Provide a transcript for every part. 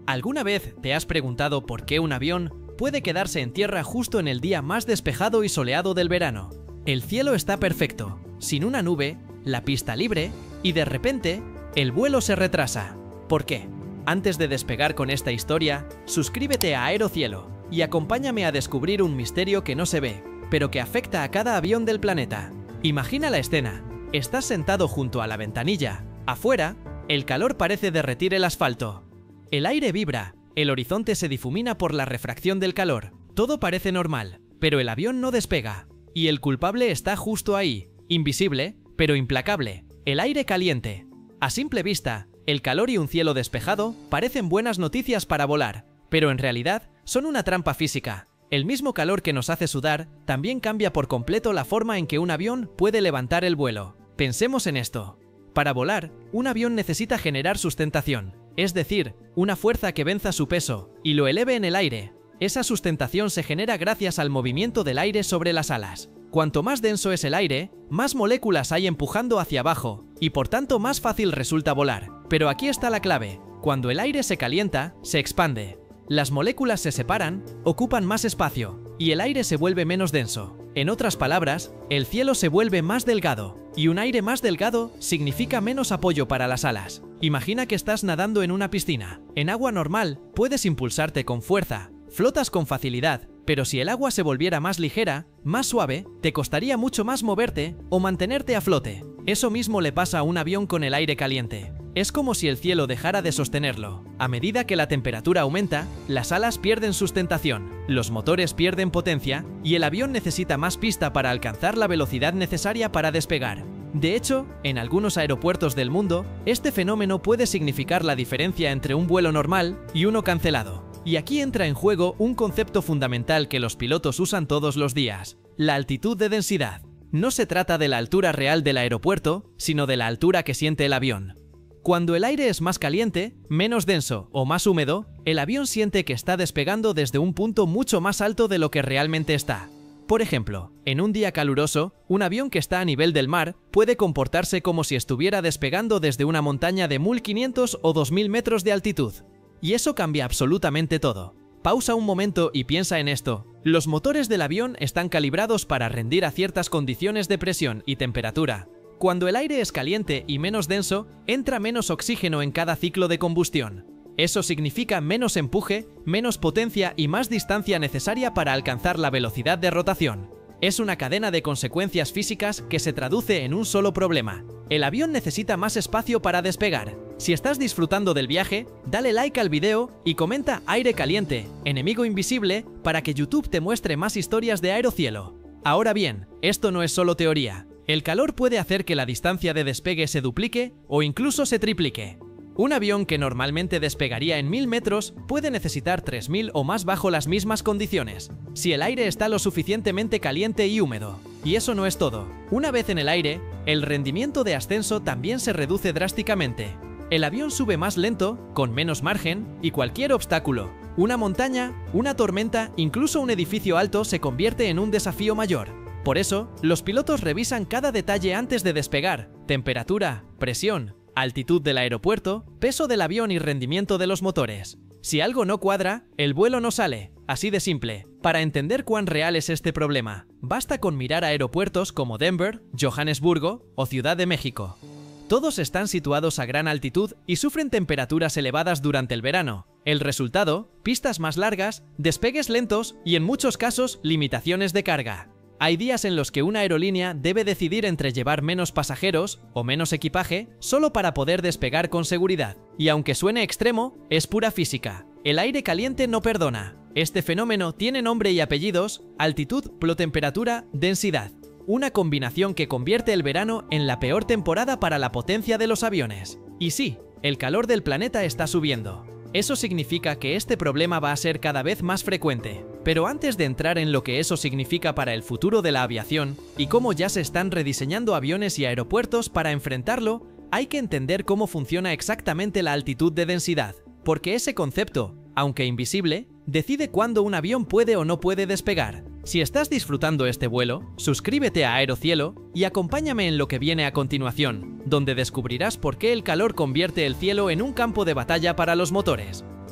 ¿Alguna vez te has preguntado por qué un avión puede quedarse en tierra justo en el día más despejado y soleado del verano? El cielo está perfecto, sin una nube, la pista libre, y de repente, el vuelo se retrasa. ¿Por qué? Antes de despegar con esta historia, suscríbete a Aerocielo y acompáñame a descubrir un misterio que no se ve, pero que afecta a cada avión del planeta. Imagina la escena. Estás sentado junto a la ventanilla. Afuera, el calor parece derretir el asfalto. El aire vibra, el horizonte se difumina por la refracción del calor. Todo parece normal, pero el avión no despega. Y el culpable está justo ahí, invisible, pero implacable. El aire caliente. A simple vista, el calor y un cielo despejado parecen buenas noticias para volar, pero en realidad son una trampa física. El mismo calor que nos hace sudar también cambia por completo la forma en que un avión puede levantar el vuelo. Pensemos en esto. Para volar, un avión necesita generar sustentación, es decir, una fuerza que venza su peso y lo eleve en el aire. Esa sustentación se genera gracias al movimiento del aire sobre las alas. Cuanto más denso es el aire, más moléculas hay empujando hacia abajo, y por tanto más fácil resulta volar. Pero aquí está la clave. Cuando el aire se calienta, se expande. Las moléculas se separan, ocupan más espacio, y el aire se vuelve menos denso. En otras palabras, el cielo se vuelve más delgado, y un aire más delgado significa menos apoyo para las alas. Imagina que estás nadando en una piscina. En agua normal, puedes impulsarte con fuerza, flotas con facilidad, pero si el agua se volviera más ligera, más suave, te costaría mucho más moverte o mantenerte a flote. Eso mismo le pasa a un avión con el aire caliente. Es como si el cielo dejara de sostenerlo. A medida que la temperatura aumenta, las alas pierden sustentación, los motores pierden potencia y el avión necesita más pista para alcanzar la velocidad necesaria para despegar. De hecho, en algunos aeropuertos del mundo, este fenómeno puede significar la diferencia entre un vuelo normal y uno cancelado. Y aquí entra en juego un concepto fundamental que los pilotos usan todos los días: la altitud de densidad. No se trata de la altura real del aeropuerto, sino de la altura que siente el avión. Cuando el aire es más caliente, menos denso o más húmedo, el avión siente que está despegando desde un punto mucho más alto de lo que realmente está. Por ejemplo, en un día caluroso, un avión que está a nivel del mar puede comportarse como si estuviera despegando desde una montaña de 1500 o 2000 metros de altitud. Y eso cambia absolutamente todo. Pausa un momento y piensa en esto. Los motores del avión están calibrados para rendir a ciertas condiciones de presión y temperatura. Cuando el aire es caliente y menos denso, entra menos oxígeno en cada ciclo de combustión. Eso significa menos empuje, menos potencia y más distancia necesaria para alcanzar la velocidad de rotación. Es una cadena de consecuencias físicas que se traduce en un solo problema. El avión necesita más espacio para despegar. Si estás disfrutando del viaje, dale like al video y comenta aire caliente, enemigo invisible, para que YouTube te muestre más historias de Aerocielo. Ahora bien, esto no es solo teoría. El calor puede hacer que la distancia de despegue se duplique o incluso se triplique. Un avión que normalmente despegaría en 1000 metros puede necesitar 3000 o más bajo las mismas condiciones, si el aire está lo suficientemente caliente y húmedo. Y eso no es todo. Una vez en el aire, el rendimiento de ascenso también se reduce drásticamente. El avión sube más lento, con menos margen, y cualquier obstáculo, una montaña, una tormenta, incluso un edificio alto se convierte en un desafío mayor. Por eso, los pilotos revisan cada detalle antes de despegar: temperatura, presión, altitud del aeropuerto, peso del avión y rendimiento de los motores. Si algo no cuadra, el vuelo no sale. Así de simple. Para entender cuán real es este problema, basta con mirar aeropuertos como Denver, Johannesburgo o Ciudad de México. Todos están situados a gran altitud y sufren temperaturas elevadas durante el verano. El resultado: pistas más largas, despegues lentos y en muchos casos limitaciones de carga. Hay días en los que una aerolínea debe decidir entre llevar menos pasajeros o menos equipaje solo para poder despegar con seguridad. Y aunque suene extremo, es pura física. El aire caliente no perdona. Este fenómeno tiene nombre y apellidos: altitud, temperatura, densidad. Una combinación que convierte el verano en la peor temporada para la potencia de los aviones. Y sí, el calor del planeta está subiendo. Eso significa que este problema va a ser cada vez más frecuente. Pero antes de entrar en lo que eso significa para el futuro de la aviación y cómo ya se están rediseñando aviones y aeropuertos para enfrentarlo, hay que entender cómo funciona exactamente la altitud de densidad. Porque ese concepto, aunque invisible, decide cuándo un avión puede o no puede despegar. Si estás disfrutando este vuelo, suscríbete a Aerocielo y acompáñame en lo que viene a continuación, donde descubrirás por qué el calor convierte el cielo en un campo de batalla para los motores.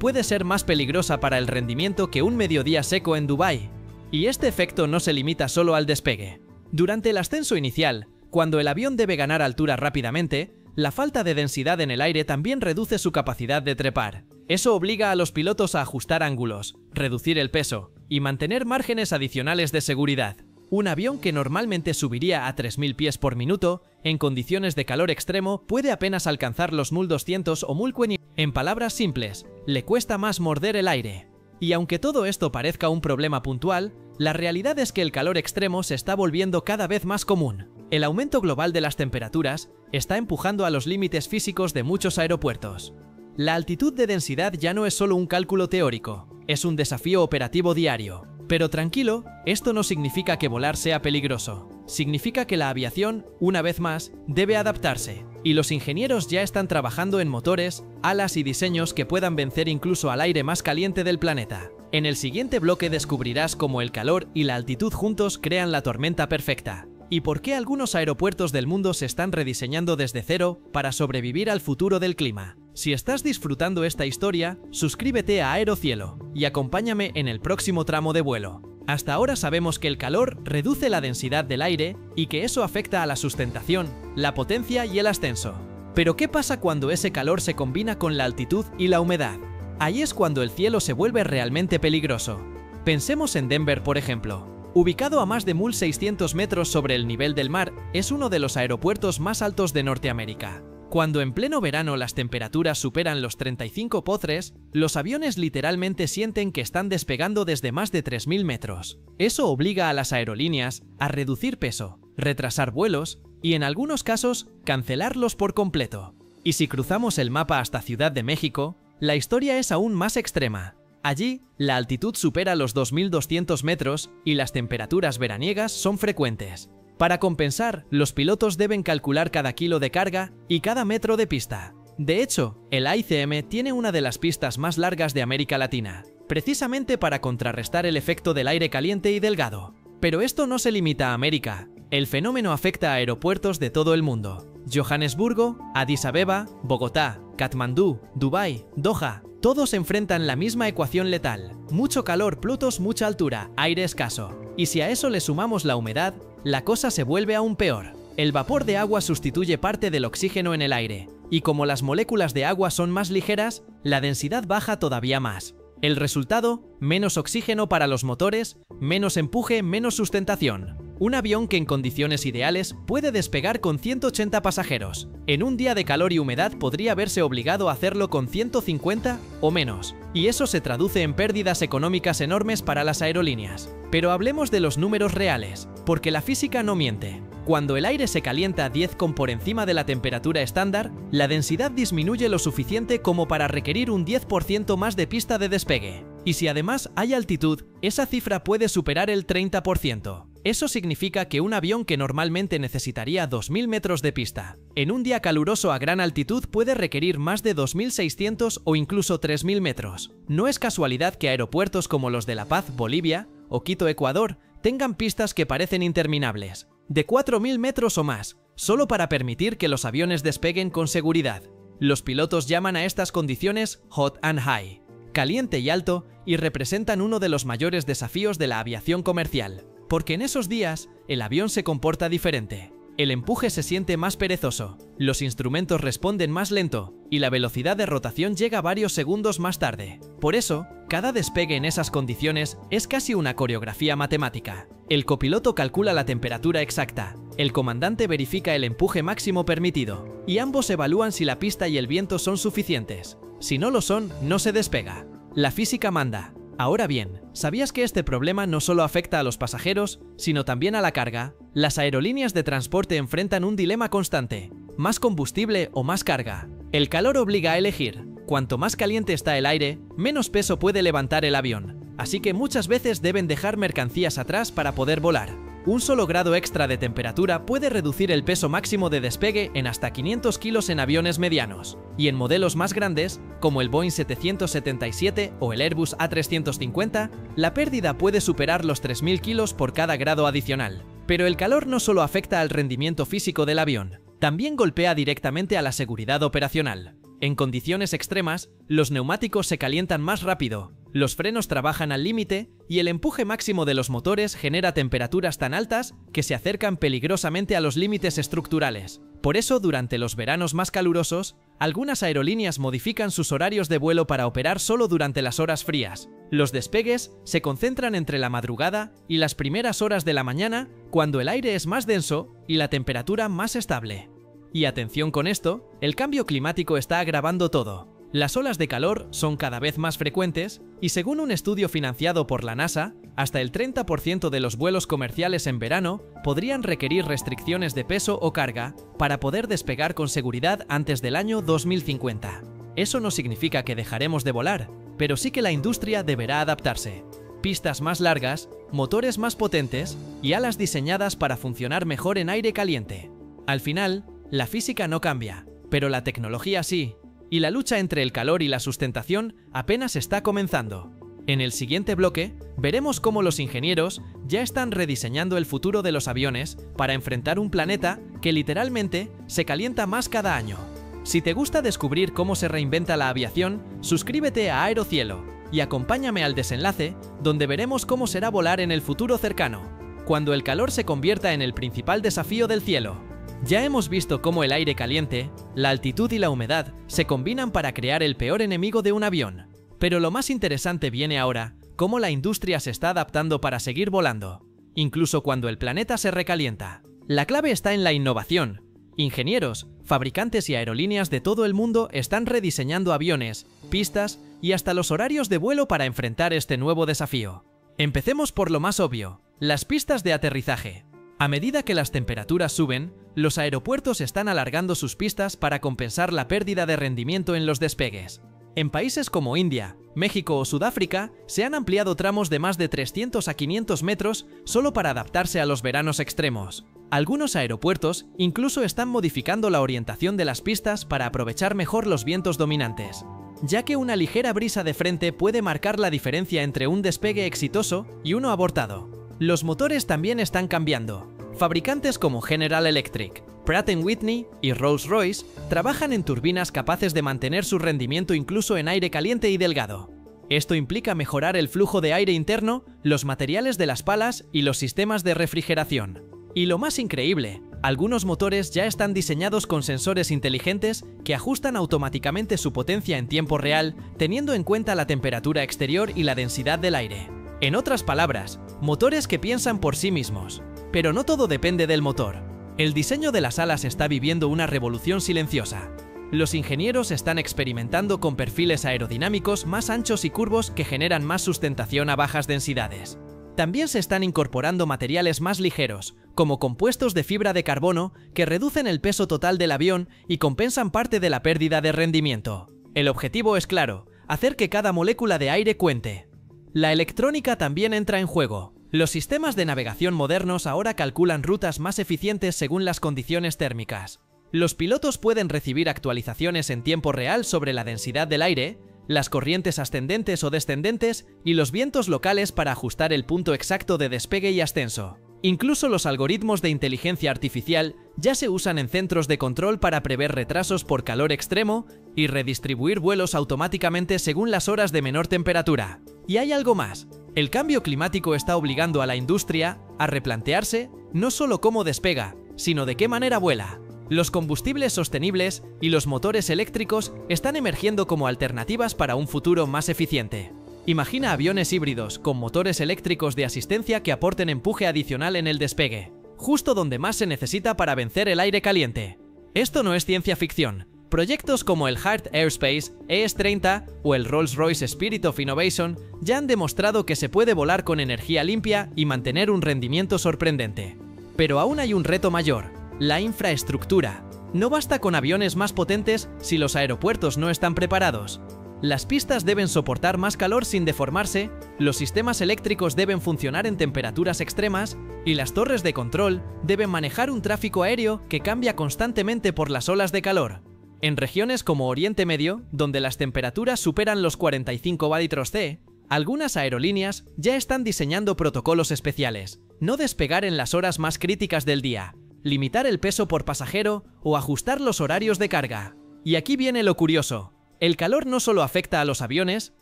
puede ser más peligrosa para el rendimiento que un mediodía seco en Dubái. Y este efecto no se limita solo al despegue. Durante el ascenso inicial, cuando el avión debe ganar altura rápidamente, la falta de densidad en el aire también reduce su capacidad de trepar. Eso obliga a los pilotos a ajustar ángulos, reducir el peso y mantener márgenes adicionales de seguridad. Un avión que normalmente subiría a 3000 pies por minuto, en condiciones de calor extremo, puede apenas alcanzar los 1200 o 1000. En palabras simples, le cuesta más morder el aire. Y aunque todo esto parezca un problema puntual, la realidad es que el calor extremo se está volviendo cada vez más común. El aumento global de las temperaturas está empujando a los límites físicos de muchos aeropuertos. La altitud de densidad ya no es solo un cálculo teórico, es un desafío operativo diario. Pero tranquilo, esto no significa que volar sea peligroso. Significa que la aviación, una vez más, debe adaptarse. Y los ingenieros ya están trabajando en motores, alas y diseños que puedan vencer incluso al aire más caliente del planeta. En el siguiente bloque descubrirás cómo el calor y la altitud juntos crean la tormenta perfecta. Y por qué algunos aeropuertos del mundo se están rediseñando desde cero para sobrevivir al futuro del clima. Si estás disfrutando esta historia, suscríbete a Aerocielo y acompáñame en el próximo tramo de vuelo. Hasta ahora sabemos que el calor reduce la densidad del aire y que eso afecta a la sustentación, la potencia y el ascenso. Pero ¿qué pasa cuando ese calor se combina con la altitud y la humedad? Ahí es cuando el cielo se vuelve realmente peligroso. Pensemos en Denver, por ejemplo. Ubicado a más de 1600 metros sobre el nivel del mar, es uno de los aeropuertos más altos de Norteamérica. Cuando en pleno verano las temperaturas superan los 35 pozres, los aviones literalmente sienten que están despegando desde más de 3000 metros. Eso obliga a las aerolíneas a reducir peso, retrasar vuelos y en algunos casos cancelarlos por completo. Y si cruzamos el mapa hasta Ciudad de México, la historia es aún más extrema. Allí, la altitud supera los 2200 metros y las temperaturas veraniegas son frecuentes. Para compensar, los pilotos deben calcular cada kilo de carga y cada metro de pista. De hecho, el AICM tiene una de las pistas más largas de América Latina, precisamente para contrarrestar el efecto del aire caliente y delgado. Pero esto no se limita a América. El fenómeno afecta a aeropuertos de todo el mundo. Johannesburgo, Addis Abeba, Bogotá, Katmandú, Dubái, Doha, todos enfrentan la misma ecuación letal. Mucho calor plus mucha altura, aire escaso. Y si a eso le sumamos la humedad, la cosa se vuelve aún peor. El vapor de agua sustituye parte del oxígeno en el aire, y como las moléculas de agua son más ligeras, la densidad baja todavía más. El resultado, menos oxígeno para los motores, menos empuje, menos sustentación. Un avión que en condiciones ideales puede despegar con 180 pasajeros. En un día de calor y humedad podría verse obligado a hacerlo con 150 o menos. Y eso se traduce en pérdidas económicas enormes para las aerolíneas. Pero hablemos de los números reales, porque la física no miente. Cuando el aire se calienta a 10 por encima de la temperatura estándar, la densidad disminuye lo suficiente como para requerir un 10% más de pista de despegue. Y si además hay altitud, esa cifra puede superar el 30%. Eso significa que un avión que normalmente necesitaría 2000 metros de pista, en un día caluroso a gran altitud puede requerir más de 2600 o incluso 3000 metros. No es casualidad que aeropuertos como los de La Paz, Bolivia, o Quito, Ecuador, tengan pistas que parecen interminables, de 4000 metros o más, solo para permitir que los aviones despeguen con seguridad. Los pilotos llaman a estas condiciones hot and high, caliente y alto, y representan uno de los mayores desafíos de la aviación comercial. Porque en esos días, el avión se comporta diferente. El empuje se siente más perezoso, los instrumentos responden más lento, y la velocidad de rotación llega varios segundos más tarde. Por eso, cada despegue en esas condiciones es casi una coreografía matemática. El copiloto calcula la temperatura exacta, el comandante verifica el empuje máximo permitido, y ambos evalúan si la pista y el viento son suficientes. Si no lo son, no se despega. La física manda. Ahora bien, ¿sabías que este problema no solo afecta a los pasajeros, sino también a la carga? Las aerolíneas de transporte enfrentan un dilema constante: ¿más combustible o más carga? El calor obliga a elegir. Cuanto más caliente está el aire, menos peso puede levantar el avión, así que muchas veces deben dejar mercancías atrás para poder volar. Un solo grado extra de temperatura puede reducir el peso máximo de despegue en hasta 500 kilos en aviones medianos, y en modelos más grandes, como el Boeing 777 o el Airbus A350, la pérdida puede superar los 3000 kilos por cada grado adicional. Pero el calor no solo afecta al rendimiento físico del avión, también golpea directamente a la seguridad operacional. En condiciones extremas, los neumáticos se calientan más rápido, los frenos trabajan al límite y el empuje máximo de los motores genera temperaturas tan altas que se acercan peligrosamente a los límites estructurales. Por eso, durante los veranos más calurosos, algunas aerolíneas modifican sus horarios de vuelo para operar solo durante las horas frías. Los despegues se concentran entre la madrugada y las primeras horas de la mañana, cuando el aire es más denso y la temperatura más estable. Y atención con esto, el cambio climático está agravando todo. Las olas de calor son cada vez más frecuentes y, según un estudio financiado por la NASA, hasta el 30% de los vuelos comerciales en verano podrían requerir restricciones de peso o carga para poder despegar con seguridad antes del año 2050. Eso no significa que dejaremos de volar, pero sí que la industria deberá adaptarse. Pistas más largas, motores más potentes y alas diseñadas para funcionar mejor en aire caliente. Al final, la física no cambia, pero la tecnología sí, y la lucha entre el calor y la sustentación apenas está comenzando. En el siguiente bloque, veremos cómo los ingenieros ya están rediseñando el futuro de los aviones para enfrentar un planeta que literalmente se calienta más cada año. Si te gusta descubrir cómo se reinventa la aviación, suscríbete a Aerocielo y acompáñame al desenlace, donde veremos cómo será volar en el futuro cercano, cuando el calor se convierta en el principal desafío del cielo. Ya hemos visto cómo el aire caliente, la altitud y la humedad se combinan para crear el peor enemigo de un avión. Pero lo más interesante viene ahora, cómo la industria se está adaptando para seguir volando, incluso cuando el planeta se recalienta. La clave está en la innovación. Ingenieros, fabricantes y aerolíneas de todo el mundo están rediseñando aviones, pistas y hasta los horarios de vuelo para enfrentar este nuevo desafío. Empecemos por lo más obvio, las pistas de aterrizaje. A medida que las temperaturas suben, los aeropuertos están alargando sus pistas para compensar la pérdida de rendimiento en los despegues. En países como India, México o Sudáfrica, se han ampliado tramos de más de 300 a 500 metros solo para adaptarse a los veranos extremos. Algunos aeropuertos incluso están modificando la orientación de las pistas para aprovechar mejor los vientos dominantes, ya que una ligera brisa de frente puede marcar la diferencia entre un despegue exitoso y uno abortado. Los motores también están cambiando. Fabricantes como General Electric, Pratt & Whitney y Rolls-Royce trabajan en turbinas capaces de mantener su rendimiento incluso en aire caliente y delgado. Esto implica mejorar el flujo de aire interno, los materiales de las palas y los sistemas de refrigeración. Y lo más increíble, algunos motores ya están diseñados con sensores inteligentes que ajustan automáticamente su potencia en tiempo real, teniendo en cuenta la temperatura exterior y la densidad del aire. En otras palabras, motores que piensan por sí mismos. Pero no todo depende del motor. El diseño de las alas está viviendo una revolución silenciosa. Los ingenieros están experimentando con perfiles aerodinámicos más anchos y curvos que generan más sustentación a bajas densidades. También se están incorporando materiales más ligeros, como compuestos de fibra de carbono, que reducen el peso total del avión y compensan parte de la pérdida de rendimiento. El objetivo es claro, hacer que cada molécula de aire cuente. La electrónica también entra en juego. Los sistemas de navegación modernos ahora calculan rutas más eficientes según las condiciones térmicas. Los pilotos pueden recibir actualizaciones en tiempo real sobre la densidad del aire, las corrientes ascendentes o descendentes y los vientos locales para ajustar el punto exacto de despegue y ascenso. Incluso los algoritmos de inteligencia artificial ya se usan en centros de control para prever retrasos por calor extremo y redistribuir vuelos automáticamente según las horas de menor temperatura. Y hay algo más. El cambio climático está obligando a la industria a replantearse no solo cómo despega, sino de qué manera vuela. Los combustibles sostenibles y los motores eléctricos están emergiendo como alternativas para un futuro más eficiente. Imagina aviones híbridos con motores eléctricos de asistencia que aporten empuje adicional en el despegue, justo donde más se necesita para vencer el aire caliente. Esto no es ciencia ficción. Proyectos como el Heart Aerospace ES-30 o el Rolls-Royce Spirit of Innovation ya han demostrado que se puede volar con energía limpia y mantener un rendimiento sorprendente. Pero aún hay un reto mayor: la infraestructura. No basta con aviones más potentes si los aeropuertos no están preparados. Las pistas deben soportar más calor sin deformarse, los sistemas eléctricos deben funcionar en temperaturas extremas y las torres de control deben manejar un tráfico aéreo que cambia constantemente por las olas de calor. En regiones como Oriente Medio, donde las temperaturas superan los 45 °C, algunas aerolíneas ya están diseñando protocolos especiales: no despegar en las horas más críticas del día, limitar el peso por pasajero o ajustar los horarios de carga. Y aquí viene lo curioso. El calor no solo afecta a los aviones,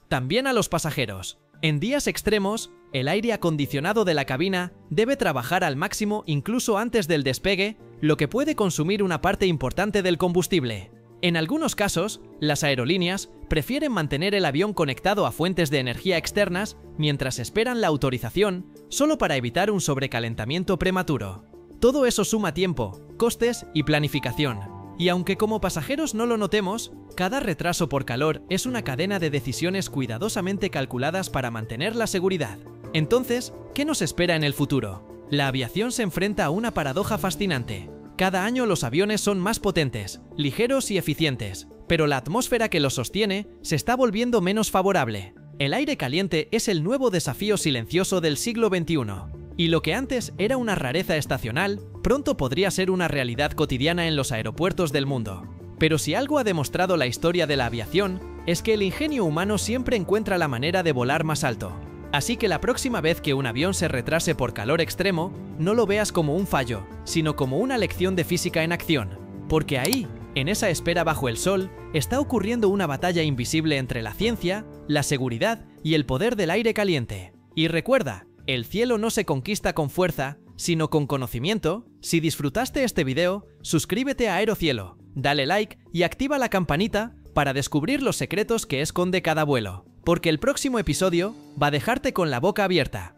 también a los pasajeros. En días extremos, el aire acondicionado de la cabina debe trabajar al máximo incluso antes del despegue, lo que puede consumir una parte importante del combustible. En algunos casos, las aerolíneas prefieren mantener el avión conectado a fuentes de energía externas mientras esperan la autorización, solo para evitar un sobrecalentamiento prematuro. Todo eso suma tiempo, costes y planificación. Y aunque como pasajeros no lo notemos, cada retraso por calor es una cadena de decisiones cuidadosamente calculadas para mantener la seguridad. Entonces, ¿qué nos espera en el futuro? La aviación se enfrenta a una paradoja fascinante. Cada año los aviones son más potentes, ligeros y eficientes, pero la atmósfera que los sostiene se está volviendo menos favorable. El aire caliente es el nuevo desafío silencioso del siglo XXI. Y lo que antes era una rareza estacional, pronto podría ser una realidad cotidiana en los aeropuertos del mundo. Pero si algo ha demostrado la historia de la aviación, es que el ingenio humano siempre encuentra la manera de volar más alto. Así que la próxima vez que un avión se retrase por calor extremo, no lo veas como un fallo, sino como una lección de física en acción. Porque ahí, en esa espera bajo el sol, está ocurriendo una batalla invisible entre la ciencia, la seguridad y el poder del aire caliente. Y recuerda, el cielo no se conquista con fuerza, sino con conocimiento. Si disfrutaste este video, suscríbete a Aerocielo, dale like y activa la campanita para descubrir los secretos que esconde cada vuelo. Porque el próximo episodio va a dejarte con la boca abierta.